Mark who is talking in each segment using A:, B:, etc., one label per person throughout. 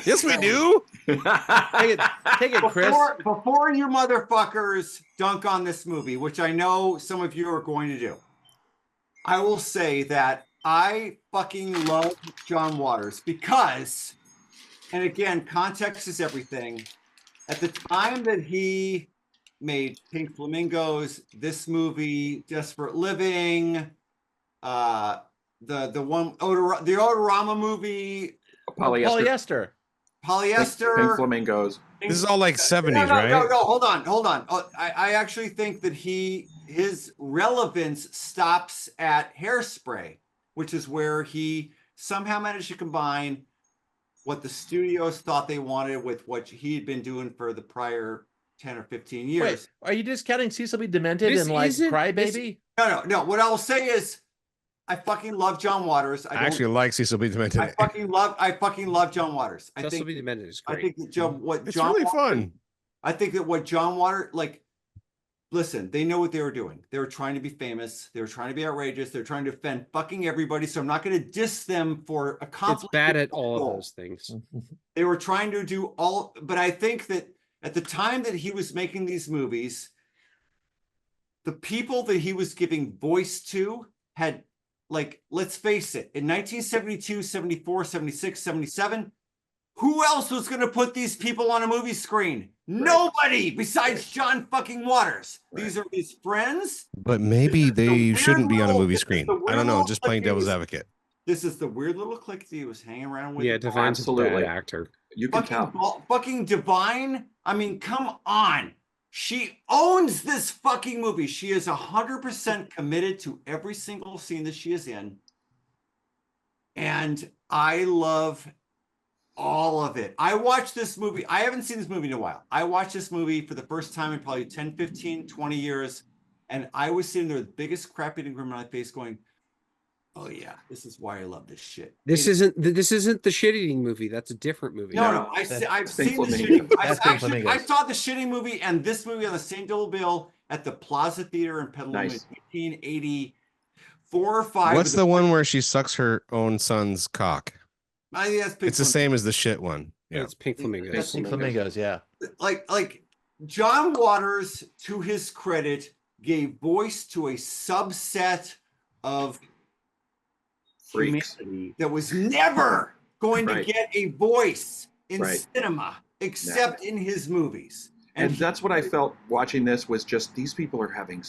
A: Yes, we do.
B: Take it, Chris.
C: Before you motherfuckers dunk on this movie, which I know some of you are going to do, I will say that I fucking love John Waters because, and again, context is everything. At the time that he made Pink Flamingos, this movie, Desperate Living, the Odorama movie,
B: Polyester.
D: Pink Flamingos.
A: This is all like 70s,
C: right? No, hold on. I actually think that his relevance stops at Hairspray, which is where he somehow managed to combine what the studios thought they wanted with what he had been doing for the prior 10 or 15 years.
B: Wait, are you discounting Cecil B. Demented and like Crybaby?
C: No. What I'll say is, I fucking love John Waters.
A: I actually like Cecil B. Demented.
C: I fucking love John Waters.
E: Cecil B. Demented is great.
C: I think that
A: it's really fun.
C: I think that what John Waters, like, listen, they know what they were doing. They were trying to be famous. They were trying to be outrageous. They're trying to offend fucking everybody. So I'm not going to diss them for accomplishing.
E: It's bad at all of those things.
C: They were trying to do all, but I think that at the time that he was making these movies, the people that he was giving voice to had, like, let's face it, in 1972, 74, 76, 77, who else was going to put these people on a movie screen? Right. Nobody besides John fucking Waters. Right. These are his friends.
A: But maybe they shouldn't be on a movie screen. I don't know. Just playing devil's advocate.
C: This is the weird little clique that he was hanging around with.
E: Yeah, Divine's a bad actor.
D: You can tell.
C: Fucking Divine. I mean, come on. She owns this fucking movie. She is 100% committed to every single scene that she is in. And I love all of it. I watched this movie. I haven't seen this movie in a while. I watched this movie for the first time in probably 10, 15, 20 years. And I was sitting there with the biggest crap eating grin on my face going, oh yeah, this is why I love this shit.
E: This isn't the shit eating movie. That's a different movie.
C: No. I've seen the shitting. I saw the shitting movie and this movie on the same double bill at the Plaza Theater in Petaluma in 1984 or 5.
A: What's the one where she sucks her own son's cock? It's the same as the shit one.
E: Yeah, it's Pink Flamingos.
B: Pink Flamingos, yeah.
C: Like John Waters, to his credit, gave voice to a subset of humanity that was never going to get a voice in cinema except in his movies.
D: And that's what I felt watching this, was just these people are having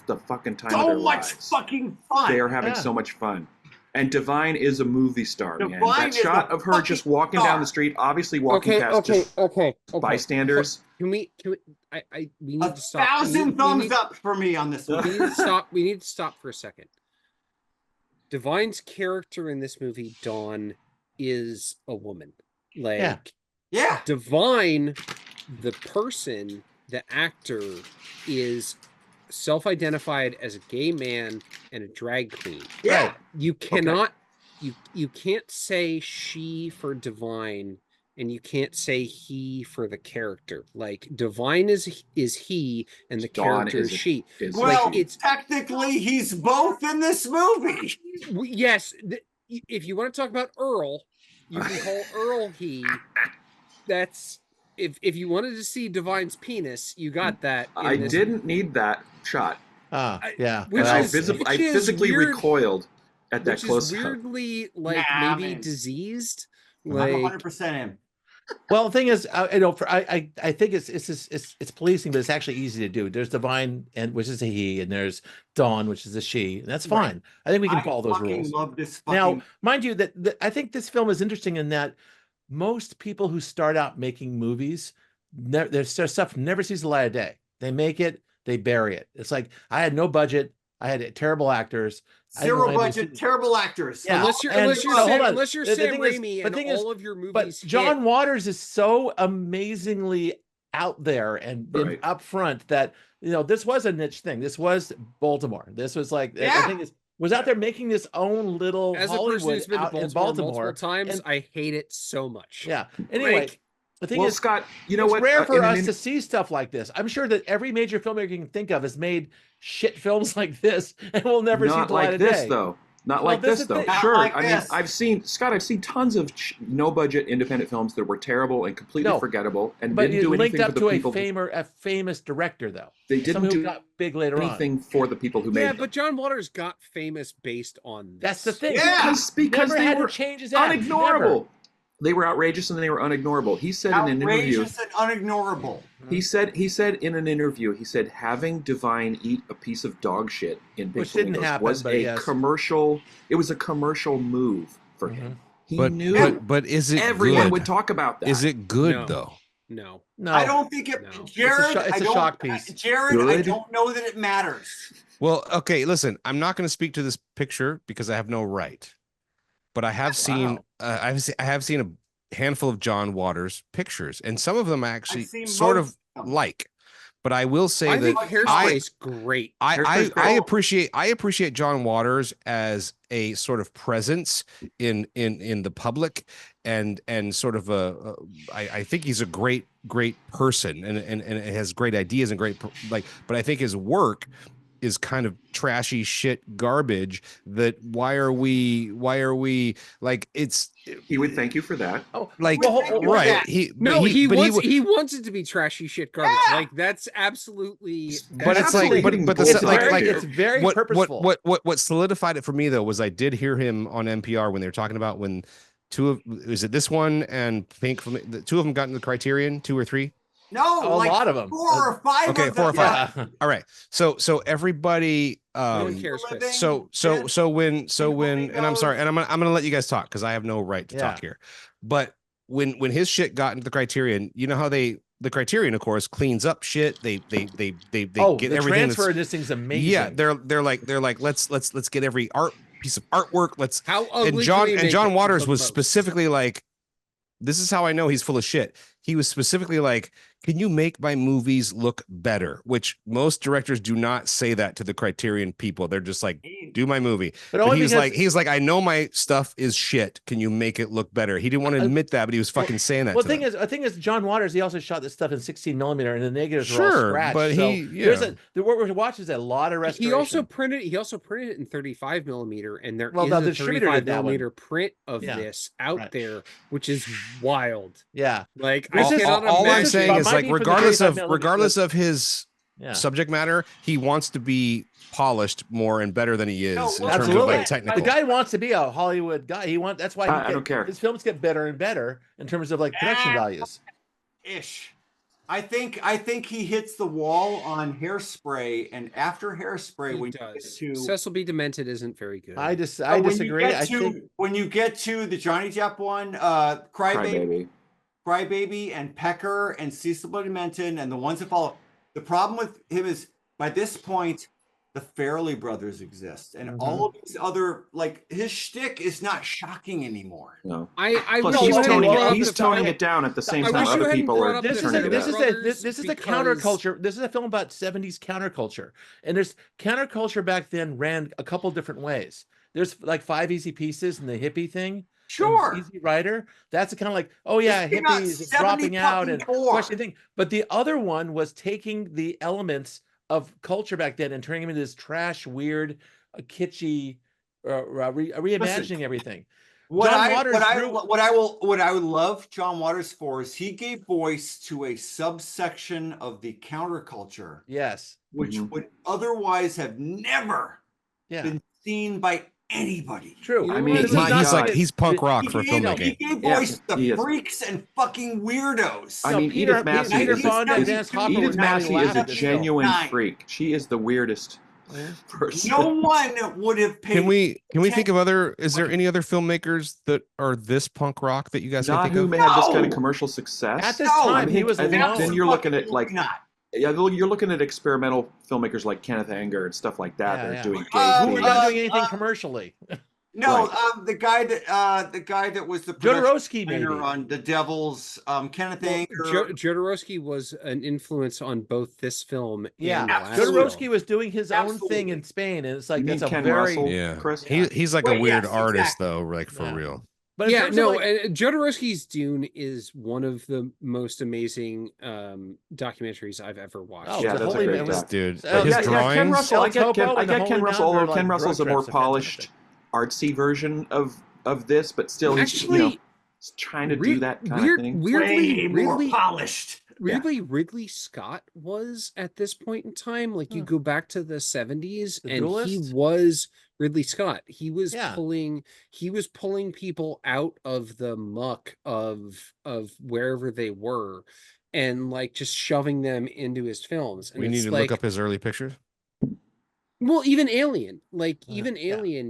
D: the fucking time of their lives.
C: So much fucking fun.
D: They are having so much fun. And Divine is a movie star, man. That shot of her just walking down the street, obviously walking past bystanders.
E: Can we need to stop.
C: 1,000 thumbs up for me on this one.
E: We need to stop for a second. Divine's character in this movie, Dawn, is a woman. Like,
C: yeah.
E: Divine, the person, the actor, is self-identified as a gay man and a drag queen.
C: Yeah.
E: Right. You cannot you can't say she for Divine and you can't say he for the character. Like, Divine is he and the character is she.
C: Well, it's technically he's both in this movie.
E: Yes, if you want to talk about Earl, you can call Earl he. That's if you wanted to see Divine's penis, you got that.
D: I didn't need that shot.
B: Yeah.
D: I physically recoiled at that close up.
E: Weirdly, like, maybe diseased.
C: Like, I'm 100% in.
B: Well, the thing is, I think it's policing, but it's actually easy to do. There's Divine, which is a he, and there's Dawn, which is a she. And that's fine. Right. I think we can follow those rules.
C: Love this
B: now, mind you, that I think this film is interesting in that most people who start out making movies, their stuff never sees the light of day. They make it, they bury it. It's like, I had no budget. I had terrible actors.
C: Zero budget, terrible actors.
E: Yeah. Unless you're Sam Raimi and all of your movies.
B: But John Waters is so amazingly out there and up front that, this was a niche thing. This was Baltimore. This was like, I think was out there making this own little Hollywood out in Baltimore
E: multiple times. I hate it so much.
B: Yeah. Anyway, the thing is,
D: Scott,
B: it's rare for us to see stuff like this. I'm sure that every major filmmaker you can think of has made shit films like this, and we'll never see the light of day.
D: Though. Not like this, though. Sure.
C: Like
D: I mean, I've seen tons of no-budget independent films that were terrible and completely forgettable and didn't do anything for the people.
B: A famous director, though.
D: They didn't do
B: got big later
D: anything for the people who made them.
E: Yeah, but John Waters got famous based on this.
B: That's the thing.
C: Yeah,
D: because
B: they were
D: unignorable. They were outrageous and they were unignorable. He said in an interview.
C: Outrageous and unignorable.
D: He said in an interview, having Divine eat a piece of dog shit in Pink Flamingos was a commercial. It was a commercial move for him. He knew.
A: But is it
D: everyone
A: good?
D: would talk about that?
A: Is it good though?
E: No.
C: I don't think it. No. Jared, it's a shock piece. Jared, I don't know that it matters.
A: Well, okay, listen. I'm not going to speak to this picture because I have no right. But I have seen. I have seen a handful of John Waters pictures, and some of them I actually sort of like. But I will say that
E: Hairspray's great.
A: I appreciate John Waters as a sort of presence in the public, and sort of I think he's a great person and has great ideas and great but I think his work is kind of trashy shit garbage that why are we like it's
D: he would thank you for that.
A: Oh, like right.
E: He wants it to be trashy shit garbage. Yeah. Like that's absolutely
A: but it's like
B: it's very purposeful.
A: What solidified it for me though was I did hear him on NPR when they were talking about when is it this one and Pink from the two of them got into the Criterion, 2 or 3?
C: No,
B: a lot of them.
C: 4 or 5.
A: Okay, 4 or 5. Yeah. All right. So everybody. So when and I'm sorry, and I'm gonna let you guys talk because I have no right to talk here. But when his shit got into the Criterion, you know how the Criterion, of course, cleans up shit. They get
B: the
A: everything.
B: Transfer this thing's amazing.
A: Yeah, they're like let's get every piece of artwork. Let's
E: and
A: John Waters was specifically like, this is how I know he's full of shit. He was specifically like, can you make my movies look better? Which most directors do not say that to the Criterion people. They're just like, do my movie. But he's like, I know my stuff is shit. Can you make it look better? He didn't want to admit that, but he was fucking saying that.
B: Well, the thing is, John Waters, he also shot this stuff in 16mm, and the negatives are all scratched.
A: But
B: what we're watching is a lot of restoration.
E: He also printed it in 35mm, and there is a 35mm print of this out there, which is wild.
B: Yeah,
E: like
A: all I'm saying is like regardless of his subject matter, he wants to be polished more and better than he is in terms of like technical.
B: The guy wants to be a Hollywood guy. That's why
D: I don't care.
B: His films get better and better in terms of like production values.
C: I think he hits the wall on Hairspray, and after Hairspray, when you get to
E: Cecil B. Demented isn't very good.
B: I disagree. I think
C: when you get to the Johnny Depp one, Crybaby and Pecker and Cecil B. Demented and the ones that follow. The problem with him is by this point, the Farrelly brothers exist, and all of these other his shtick is not shocking anymore.
D: No, he's toning it down at the same time other people are.
B: This is the counterculture. This is a film about 70s counterculture, and there's counterculture back then ran a couple different ways. There's like 5 Easy Pieces and the hippie thing.
C: Sure.
B: Easy Rider. That's kind of like, oh yeah, hippies dropping out and question thing. But the other one was taking the elements of culture back then and turning them into this trash, weird, kitschy, reimagining everything.
C: What I would love John Waters for is he gave voice to a subsection of the counterculture.
B: Yes.
C: Which would otherwise have never been seen by anybody.
B: True.
D: I mean,
A: he's punk rock for filmmaking.
C: He gave voice to the freaks and fucking weirdos.
D: I mean, Edith Massey is a genuine freak. She is the weirdest person.
C: No one would have paid.
A: Can we think of other? Is there any other filmmakers that are this punk rock that you guys can think of?
D: Who had this kind of commercial success
B: at this time? He was.
D: Then you're looking at like. Yeah, you're looking at experimental filmmakers like Kenneth Anger and stuff like that. They're doing
B: who were not doing anything commercially.
C: No, the guy that was the
B: Jodorowsky maybe
C: on The Devils. Kenneth Anger.
E: Jodorowsky was an influence on both this film.
B: And Jodorowsky was doing his own thing in Spain, and it's like that's a very
D: Chris?
A: He's like a weird artist though, like for real.
E: But Jodorowsky's Dune is one of the most amazing documentaries I've ever watched.
D: Oh, yeah, that's a great
A: dude.
D: His drawings. Ken Russell, I get Ken Russell, although Ken Russell's a more polished artsy version of this, but still he's trying to do that kind of thing.
C: Way more polished.
E: Weirdly, Ridley Scott was at this point in time. Like you go back to the 70s, and
B: Duelist?
E: he was Ridley Scott. He was pulling people out of the muck of wherever they were, and like just shoving them into his films. And
A: we need to look up his early pictures.
E: Well, even Alien,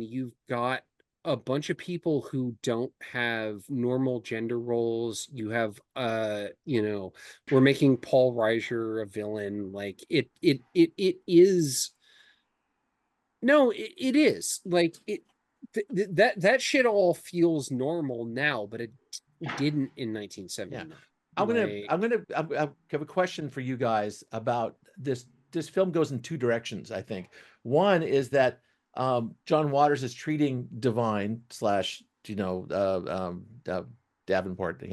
E: you've got a bunch of people who don't have normal gender roles. You have we're making Paul Reiser a villain. Like it is like that shit all feels normal now, but it didn't in 1979.
B: I have a question for you guys about this. This film goes in two directions, I think. One is that John Waters is treating Divine / Davenport.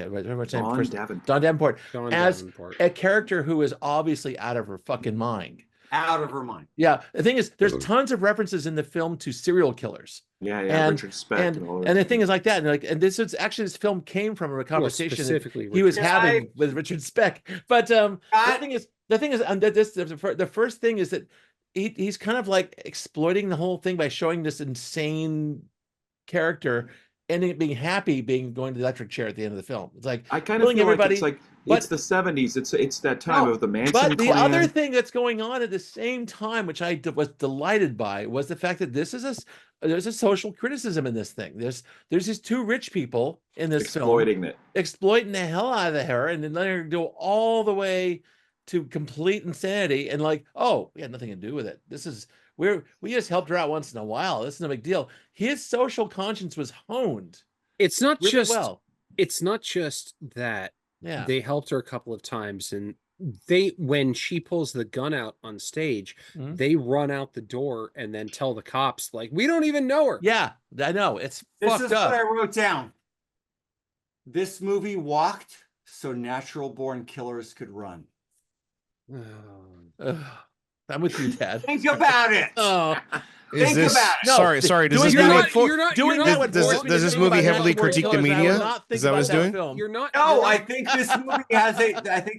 B: Don Davenport as a character who is obviously out of her fucking mind.
C: Out of her mind.
B: Yeah. The thing is, there's tons of references in the film to serial killers.
D: Yeah. Richard Speck
B: and the thing is like that. And this film came from a conversation specifically he was having with Richard Speck. But the thing is, the first thing is that he's kind of like exploiting the whole thing by showing this insane character ending up being happy going to the electric chair at the end of the film. It's like
D: I kind of feel everybody, like it's the 70s. It's that time of the Manson
B: But the
D: clan.
B: other thing that's going on at the same time, which I was delighted by, was the fact that there's a social criticism in this thing. There's these two rich people in this film exploiting the hell out of her, and then letting her go all the way to complete insanity, and like, oh, we had nothing to do with it. We just helped her out once in a while. This is no big deal. His social conscience was honed.
E: It's not just that.
B: Yeah.
E: They helped her a couple of times, and when she pulls the gun out on stage, they run out the door and then tell the cops, like, we don't even know her.
B: Yeah, I know. This is
C: what I wrote down. This movie walked so natural born killers could run.
B: I'm with you, Dad.
C: Think about it. Think about
A: it. Sorry. Does this movie heavily critique the media? Is that what it's doing?
C: I think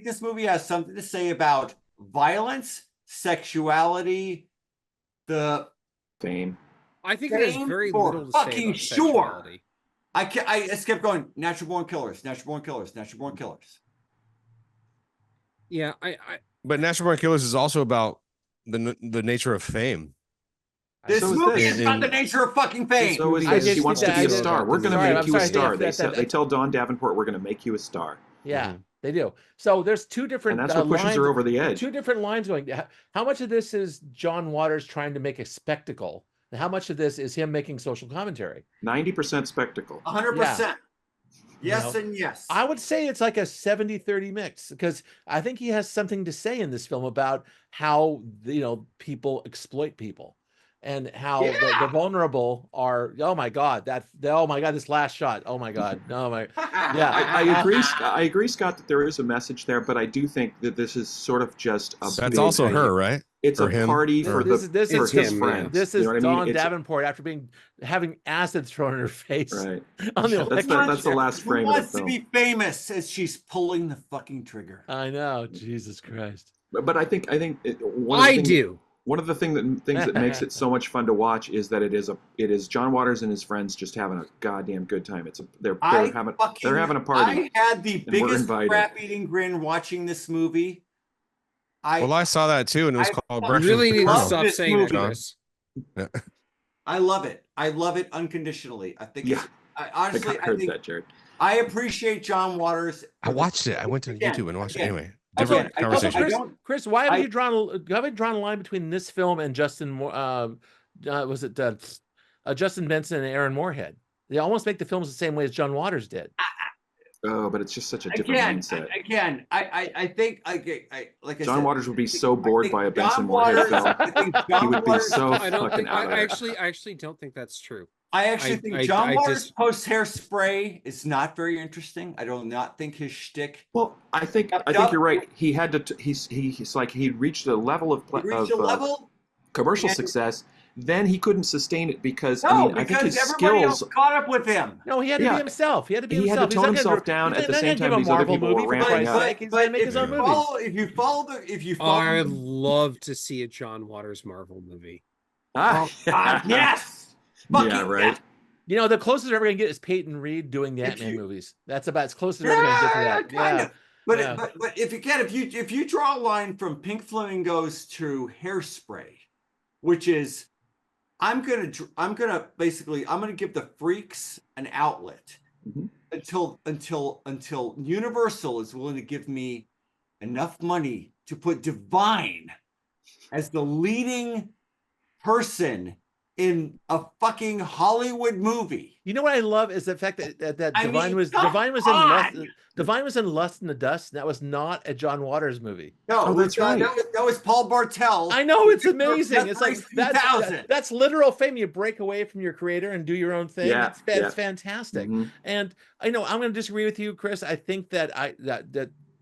C: this movie has something to say about violence, sexuality, the
D: fame.
E: I think it has very little to say about sexuality.
C: I just kept going. Natural born killers. Natural born killers. Natural born killers.
E: Yeah,
A: But Natural Born Killers is also about the nature of fame.
C: This movie is about the nature of fucking fame.
D: So is this. He wants to be a star. We're going to make you a star. They tell Don Davenport, we're going to make you a star.
B: Yeah, they do. So there's two different
D: and that's what pushes her over the edge.
B: Two different lines going. How much of this is John Waters trying to make a spectacle? And how much of this is him making social commentary?
D: 90% spectacle.
C: 100%. Yes and yes.
B: I would say it's like a 70-30 mix, because I think he has something to say in this film about how people exploit people, and how the vulnerable are. Oh my God, this last shot. Oh my God, no my. Yeah,
D: I agree, Scott, that there is a message there, but I do think that this is sort of just a.
A: That's also her, right?
D: It's a party for his friends.
B: This is Don Davenport after having acid thrown in her face.
D: Right.
B: On the
D: that's the last frame of the film.
C: Wants to be famous as she's pulling the fucking trigger.
B: I know, Jesus Christ.
D: But I think one of the things that makes it so much fun to watch is that it is John Waters and his friends just having a goddamn good time. They're having a party.
C: I had the biggest crap-eating grin watching this movie.
A: I saw that too, and it was called Breakfast.
E: You really need to stop saying that, Chris.
C: I love it. I love it unconditionally. I think.
D: Yeah.
C: Honestly,
D: I heard that, Jared.
C: I appreciate John Waters.
A: I watched it. I went to YouTube and watched it anyway. Different conversation.
B: Chris, why have you drawn a line between this film and Justin Benson and Aaron Moorhead? They almost make the films the same way as John Waters did.
D: Oh, but it's just such a different mindset.
C: I think
D: John Waters would be so bored by a Benson Moorhead film. He would be so fucking out of it.
E: I actually don't think that's true.
C: I actually think John Waters' post-Hairspray is not very interesting. I do not think his shtick.
D: Well, I think you're right. He had to. He's like he reached a level of commercial success then he couldn't sustain it because
C: No,
D: I think his
C: everybody else
D: skills
C: caught up with him.
B: No, he had to be himself. He had to be himself.
D: Had to tone himself down at the same time these other people were ramping up.
B: He's gonna make his own movie.
C: If you follow,
E: I'd love to see a John Waters Marvel movie.
C: Yes.
D: Yeah, right. Yes.
B: You know, the closest we're ever gonna get is Peyton Reed doing the Ant-Man movies. That's about as close as we're ever gonna get to that.
C: Kind of. But if you draw a line from Pink Flamingos to Hairspray, which is, I'm gonna give the freaks an outlet until Universal is willing to give me enough money to put Divine as the leading person in a fucking Hollywood movie.
B: You know what I love is the fact that Divine was in Lust in the Dust. And that was not a John Waters movie.
C: No, that's right. That was Paul Bartel.
B: I know, it's amazing. It's like that's literal fame. You break away from your creator and do your own thing. Yeah, it's fantastic. And I know I'm going to disagree with you, Chris. I think that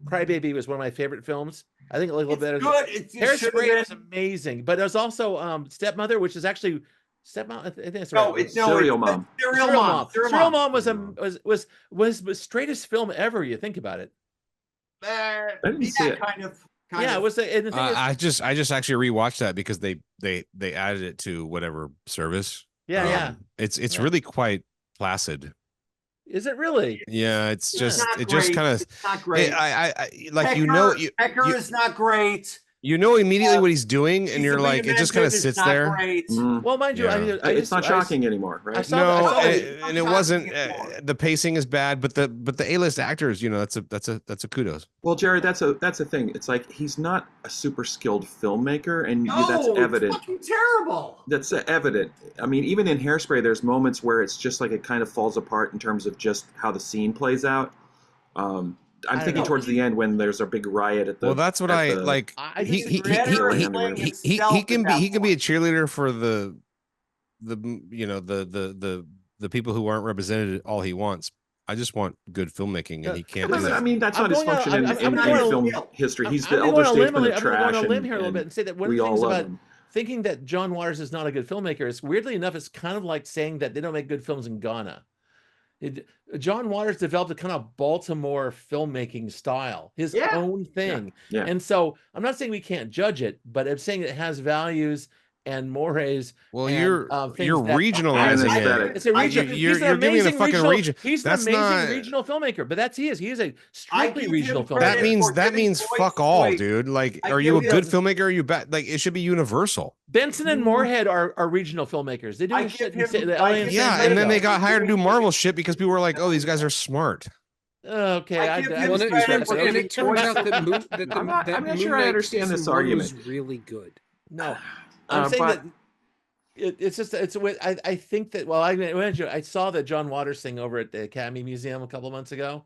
B: Crybaby was one of my favorite films. I think a little better.
C: Good.
B: Hairspray was amazing, but there's also Stepmother, which is actually. Stepmom, I think that's right.
D: Serial Mom.
B: Serial Mom was the straightest film ever. You think about it.
D: I didn't see it.
C: Kind of.
B: It was.
A: I just actually rewatched that because they added it to whatever service.
B: Yeah.
A: It's really quite placid.
B: Is it really?
A: Yeah, it's just kind of
C: not great.
A: I like
C: Pecker is not great.
A: You know immediately what he's doing, and you're like, it just kind of sits there.
B: Well, mind you,
D: it's not shocking anymore, right?
A: And it wasn't. The pacing is bad, but the A-list actors, that's a kudos.
D: Well, Jared, that's a thing. It's like he's not a super skilled filmmaker, and that's evident.
C: It's fucking terrible.
D: That's evident. I mean, even in Hairspray, there's moments where it's just like it kind of falls apart in terms of just how the scene plays out. I'm thinking towards the end when there's a big riot at the.
A: Well, that's what I like. He can be a cheerleader for the people who aren't represented all he wants. I just want good filmmaking, and he can't do that.
D: I mean, that's not his function in film history. He's the elder statesman of trash.
B: I'm going to limb here a little bit and say that one of the things about thinking that John Waters is not a good filmmaker is, weirdly enough, it's kind of like saying that they don't make good films in Ghana. John Waters developed a kind of Baltimore filmmaking style, his own thing. Yeah. And so I'm not saying we can't judge it, but I'm saying it has values and mores. Well,
A: you're regionalizing it.
B: It's a region.
A: You're giving me the fucking region.
B: He's an amazing regional filmmaker, but that's he is. He is a strictly regional filmmaker.
A: That means fuck all, dude. Like, are you a good filmmaker? Or are you bad? Like, it should be universal.
B: Benson and Moorhead are regional filmmakers. They do shit.
A: And then they got hired to do Marvel shit because people were like, "Oh, these guys are smart."
B: Okay,
E: it turns out that
D: I'm not sure I understand this argument.
E: Was really good.
B: No. I'm saying that I think that, well, I saw the John Waters thing over at the Academy Museum a couple of months ago,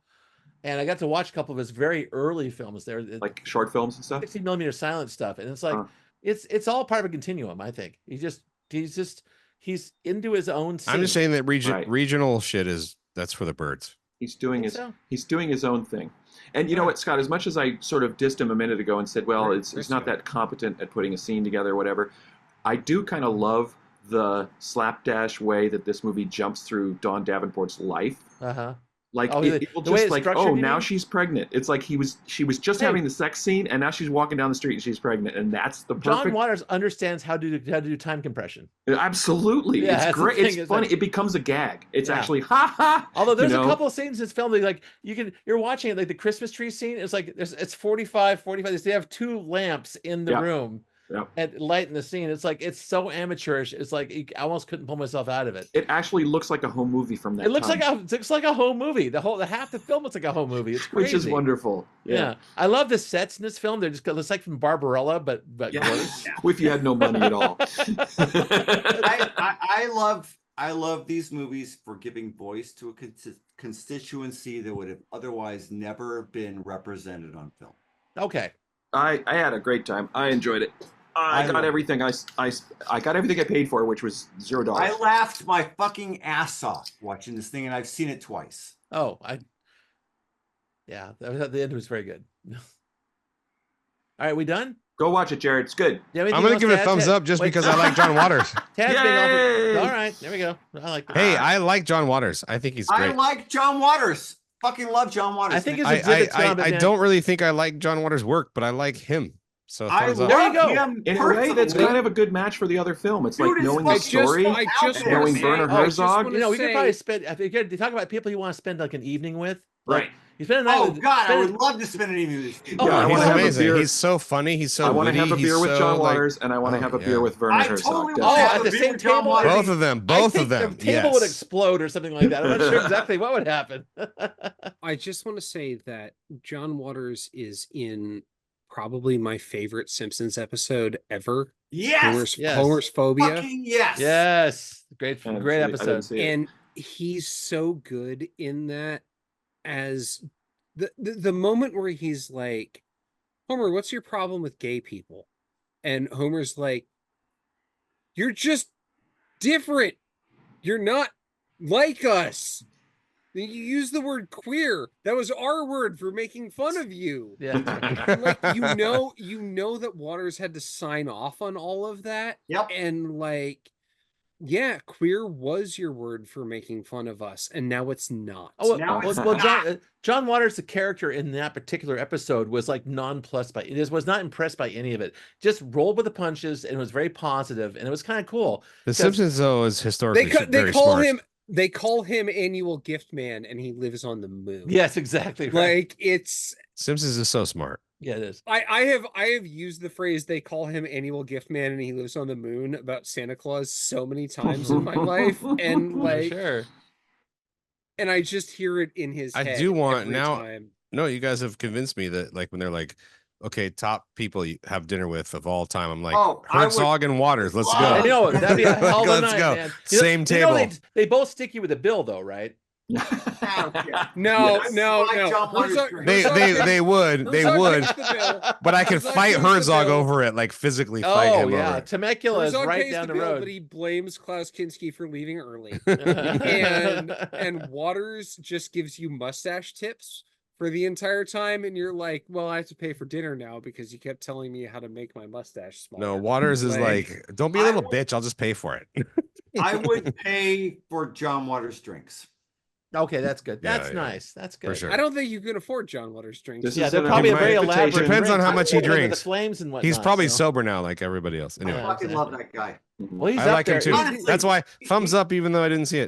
B: and I got to watch a couple of his very early films there,
D: like short films and stuff,
B: 16mm silent stuff, and it's like it's all part of a continuum. I think he's into his own scene.
A: I'm just saying that regional shit that's for the birds.
D: He's doing his own thing. And you know what, Scott, as much as I sort of dissed him a minute ago and said, well, he's not that competent at putting a scene together or whatever, I do kind of love the slapdash way that this movie jumps through Dawn Davenport's life. Like people just like, now she's pregnant. It's like she was just having the sex scene, and now she's walking down the street and she's pregnant, and that's the perfect.
B: John Waters understands how to do time compression.
D: Absolutely, it's great. It's funny. It becomes a gag. It's actually ha ha.
B: Although there's a couple of scenes in this film that, like, you're watching it, like the Christmas tree scene. It's like it's 45. They have two lamps in the room. And light in the scene. It's like, it's so amateurish. It's like I almost couldn't pull myself out of it.
D: It actually looks like a home movie from that.
B: It looks like a home movie. The half the film looks like a home movie. It's crazy.
D: Which is wonderful. Yeah.
B: I love the sets in this film. They're just, it's like from Barbarella, but worse.
D: If you had no money at all.
C: I love these movies for giving voice to a constituency that would have otherwise never been represented on film.
B: Okay.
D: I had a great time. I enjoyed it. I got everything I got everything I paid for, which was $0.
C: I laughed my fucking ass off watching this thing, and I've seen it twice.
B: The end was very good. All right, we done?
D: Go watch it, Jared. It's good.
A: I'm going to give it a thumbs up just because I like John Waters.
B: Tad's being offered. All right, there we go. I like that.
A: Hey, I like John Waters. I think he's great.
C: I like John Waters. Fucking love John Waters.
B: I think his exhibit's
A: I don't really think I like John Waters' work, but I like him. So thumbs up.
B: There you go.
D: In a way, that's kind of a good match for the other film. It's like knowing the story, knowing Werner Herzog.
B: You know, we could probably spend. If you could talk about people you want to spend like an evening with,
D: right?
B: You spend a night with,
C: God, I would love to spend an evening with these.
A: Yeah, he's amazing. He's so funny. He's so.
D: I want to have a beer with John
A: like,
D: Waters, and I want to have a beer with Werner Herzog.
B: At the same table.
A: Both of them. Both of them.
B: The table would explode or something like that. I'm not sure exactly what would happen.
E: I just want to say that John Waters is in probably my favorite Simpsons episode ever.
C: Yes.
E: Homer's Phobia.
C: Fucking yes.
B: Yes. Great episode.
E: And he's so good in that. As the moment where he's like, Homer, what's your problem with gay people? And Homer's like, you're just different. You're not like us. You use the word queer. That was our word for making fun of you.
B: Yeah.
E: Like, you know that Waters had to sign off on all of that.
C: Yep.
E: And like, yeah, queer was your word for making fun of us, and now it's not.
B: John Waters, the character in that particular episode, was like nonplussed by it. Was not impressed by any of it. Just rolled with the punches, and was very positive, and it was kind of cool.
A: The Simpsons, though, is historically
E: they call smart. They call him Annual Gift Man, and he lives on the moon.
B: Yes, exactly. Right.
E: Like it's
A: Simpsons is so smart.
B: Yeah, it is.
E: I have used the phrase they call him Annual Gift Man and he lives on the moon about Santa Claus so many times in my life. And like and I just hear it in his head.
A: I do want
E: every
A: now.
E: Time.
A: No, you guys have convinced me that like when they're like, okay, top people you have dinner with of all time. I'm like, Herzog and Waters. Let's go.
B: I know that'd be a hell of a night,
A: go.
B: Man.
A: Same table.
B: They both stick you with a bill though, right?
E: No.
A: They would, but I could fight Herzog over it, like physically fight him.
B: Yeah,
A: over it.
B: Temecula is right down the road.
E: But he blames Klaus Kinski for leaving early, and Waters just gives you mustache tips for the entire time, and you're like, well, I have to pay for dinner now because you kept telling me how to make my mustache smaller.
A: No, Waters is like, don't be a little bitch. I'll just pay for it.
C: I would pay for John Waters drinks.
B: Okay, that's good. That's nice. That's good.
A: For sure.
E: I don't think you can afford John Waters drinks.
B: They're probably a very elaborate.
A: Depends on how much he drinks.
B: The flames and whatnot.
A: He's probably sober now, like everybody else. Anyway,
C: I fucking love that guy.
B: Well, he's
A: I like him too. That's why thumbs up, even though I didn't see it.